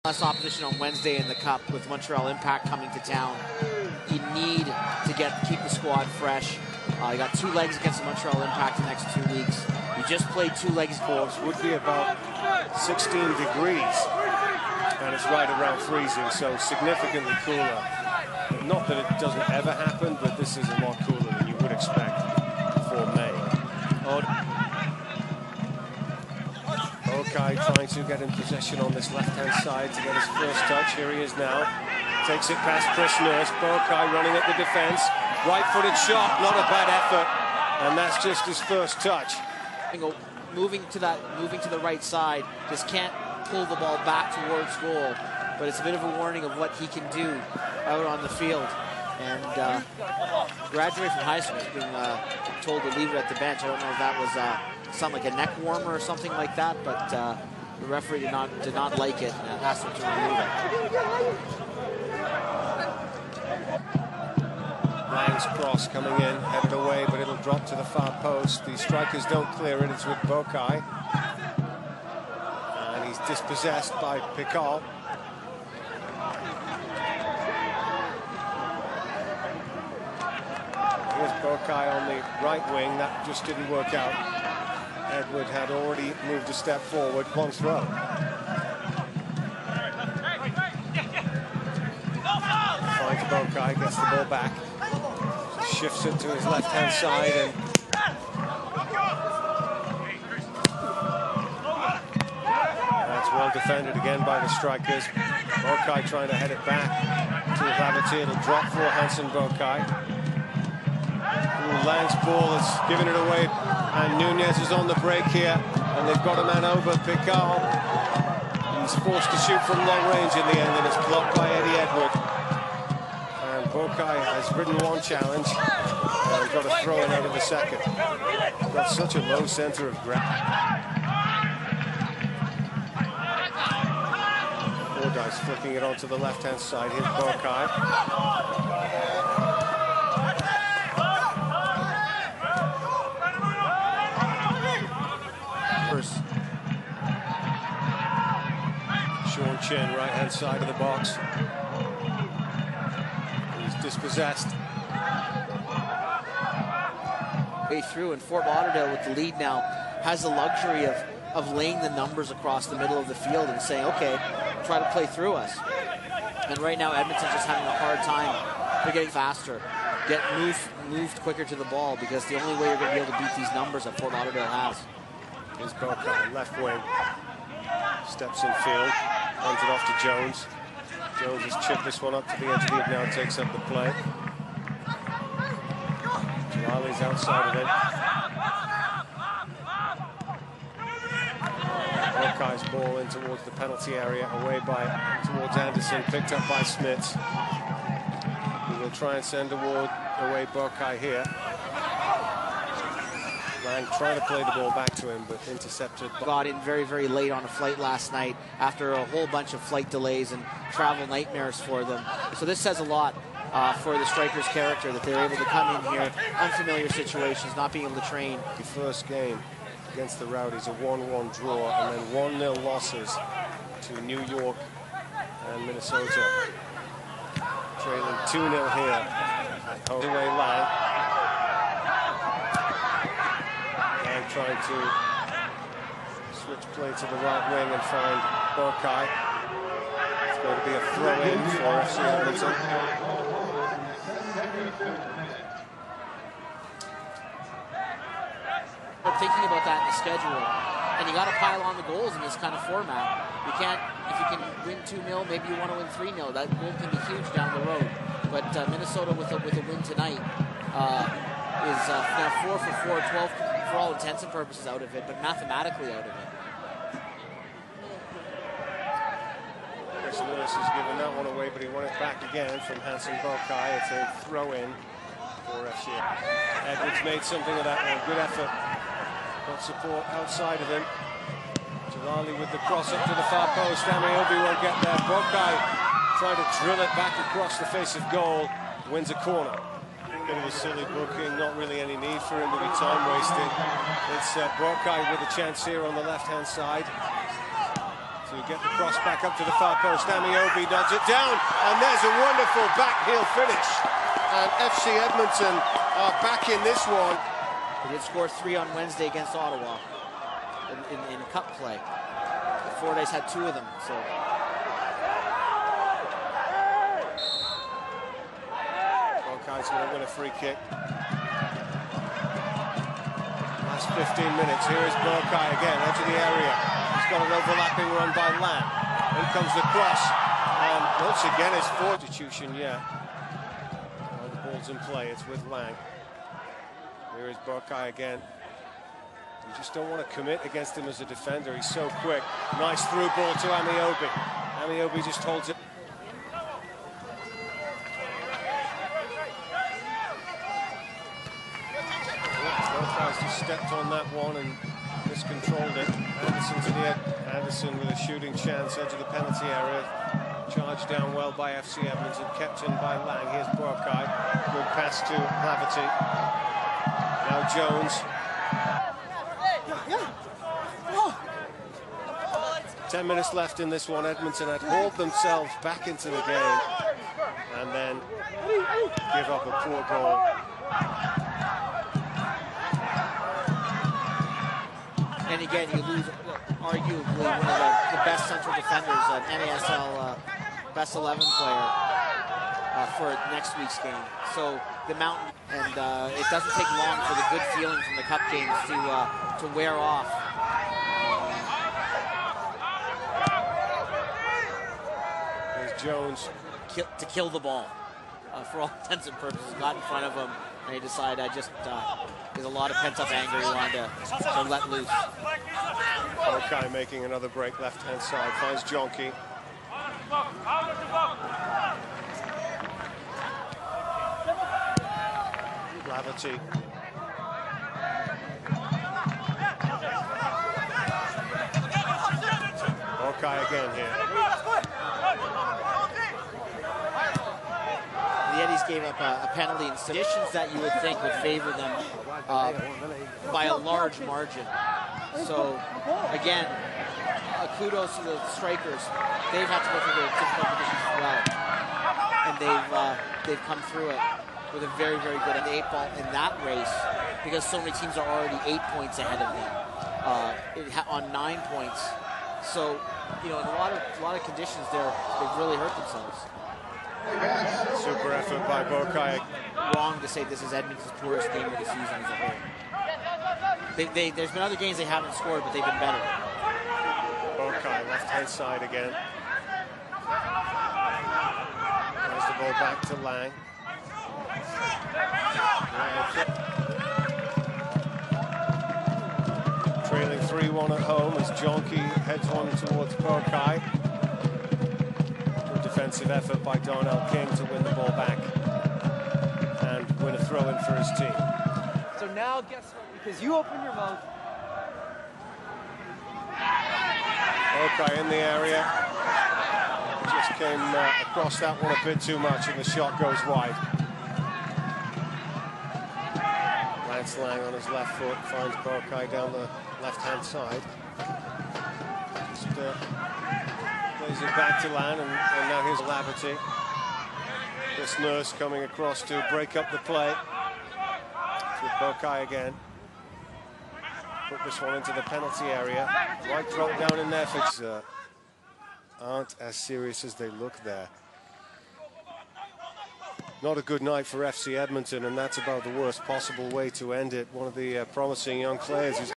Less opposition on Wednesday in the Cup with Montreal Impact coming to town. You need to keep the squad fresh. You got 2 legs against the Montreal Impact the next 2 weeks. You just played 2 legs. Force would be about 16 degrees, and it's right around freezing, so significantly cooler. Not that it doesn't ever happen, but this is a lot cooler than you would expect for May. Boakai trying to get in possession on this left-hand side to get his first touch. Here he is now. Takes it past Chris Nurse. Boakai running at the defense. Right-footed shot, not a bad effort. And that's just his first touch. Moving to the right side, just can't pull the ball back towards goal. But it's a bit of a warning of what he can do out on the field. And graduated from high school, being told to leave it at the bench. I don't know if that was something like a neck warmer or something like that, but the referee did not like it and asked him to remove it. Lang's cross coming in, headed away, but it'll drop to the far post. The strikers don't clear it. It's with Boakai, and he's dispossessed by Pical. Here's Boakai on the right wing. That just didn't work out. Edward had already moved a step forward. One throw. Finds Boakai, gets the ball back. Shifts it to his left-hand side, and that's well defended again by the strikers. Boakai trying to head it back to Lauderdale. It'll drop for Hanson Boakai. Lang's ball is giving it away, and Nunez is on the break here, and they've got a man over Pical. He's forced to shoot from long range in the end, and it's blocked by Eddie Edward. And Boakai has ridden one challenge, and got a throw in out of the second. Got such a low center of gravity. Fordyce flicking it onto the left-hand side. Here's Boakai. Sean Chen, right-hand side of the box. He's dispossessed. Way through, and Fort Lauderdale with the lead now has the luxury of laying the numbers across the middle of the field and saying, okay, try to play through us. And right now Edmonton's just having a hard time. They're getting faster, moved quicker to the ball, because the only way you're going to be able to beat these numbers that Fort Lauderdale has. Here's Boakai, left wing. Steps in field, hands it off to Jones. Jones has chipped this one up to the edge of the now takes up the play. Jalali's outside of it. Boakai's ball in towards the penalty area, away towards Anderson, picked up by Smits. He will try and send away Boakai here. Lang trying to play the ball back to him, but intercepted. Got in very, very late on a flight last night after a whole bunch of flight delays and travel nightmares for them. So this says a lot for the strikers' character, that they're able to come in here, unfamiliar situations, not being able to train. The first game against the Rowdies, a 1-1 draw, and then 1-0 losses to New York and Minnesota. Trailing 2-0 here at home. Away Lang. Trying to switch play to the right wing and find Boakai. It's going to be a throw-in for FC Edmonton. We're thinking about that in the schedule, and you got to pile on the goals in this kind of format. You can't, if you can win 2-0, maybe you want to win 3-0. That goal can be huge down the road. But Minnesota with a win tonight is now 4 for 4, 12 for all intents and purposes out of it, but mathematically out of it. Chris Lewis has given that one away, but he won it back again from Hanson Boakai. It's a throw-in for FC. Edwards made something of that one. Good effort. Got support outside of him. Jalali with the cross up to the far post. Ameobi won't get there. Boakai trying to drill it back across the face of goal. Wins a corner. Bit of a silly booking, not really any need for him to be time wasted. It's Boakai with a chance here on the left-hand side to to get the cross back up to the far post. Amiobi nods it down, and there's a wonderful back heel finish. And FC Edmonton are back in this one. They did score 3 on Wednesday against Ottawa in cup play. The Fordyce had 2 of them. So. Bokai's going to win a free kick. Last 15 minutes. Here is Boakai again, edge of the area. He's got an overlapping run by Lang. In comes the cross. And once again, it's fortitude, yeah. Well, the ball's in play. It's with Lang. Here is Boakai again. You just don't want to commit against him as a defender. He's so quick. Nice through ball to Amiobi. Amiobi just holds it. Boakai's just stepped on that one and miscontrolled it. Anderson to the end. Anderson with a shooting chance, edge of the penalty area. Charged down well by FC Edmonton, kept in by Lang. Here's Boakai. Good pass to Laverty. Now Jones. 10 minutes left in this one. Edmonton had hauled themselves back into the game and then give up a poor goal. And again, you lose arguably one of the best central defenders, an NASL best 11 player for next week's game. So the mountain, and it doesn't take long for the good feeling from the cup games to wear off. There's Jones To kill the ball, for all intents and purposes. Got in front of him, and he decided there's a lot of pent-up anger he wanted to let loose. Boakai making another break left-hand side, finds Jonky. Laverty. Boakai again here. The Eddies gave up a penalty in conditions that you would think would favor them by a large margin. So, again, kudos to the strikers. They've had to go through the difficult conditions as well. And they've come through it with a very, very good 8-ball in that race, because so many teams are already 8 points ahead of them on 9 points. So, you know, in a lot of conditions, they've really hurt themselves. Super effort by Boakai. Wrong to say this is Edmonton's poorest game of the season as a whole. There's been other games they haven't scored, but they've been better. Boakai, left-hand side again. There's the ball back to Lang. Trailing 3-1 at home as Jonky heads one towards Boakai. Good defensive effort by Darnell King to win the ball back and win a throw-in for his team. So now guess what? Because you open your mouth. Boakai in the area. Just came across that one a bit too much and the shot goes wide. Lance Lang on his left foot finds Boakai down the left-hand side. Just plays it back to Lang, and now here's Laverty. Chris Nurse coming across to break up the play. It's with Boakai again. Put this one into the penalty area. Right drop down in there for aren't as serious as they look there. Not a good night for FC Edmonton, and that's about the worst possible way to end it. One of the promising young players who's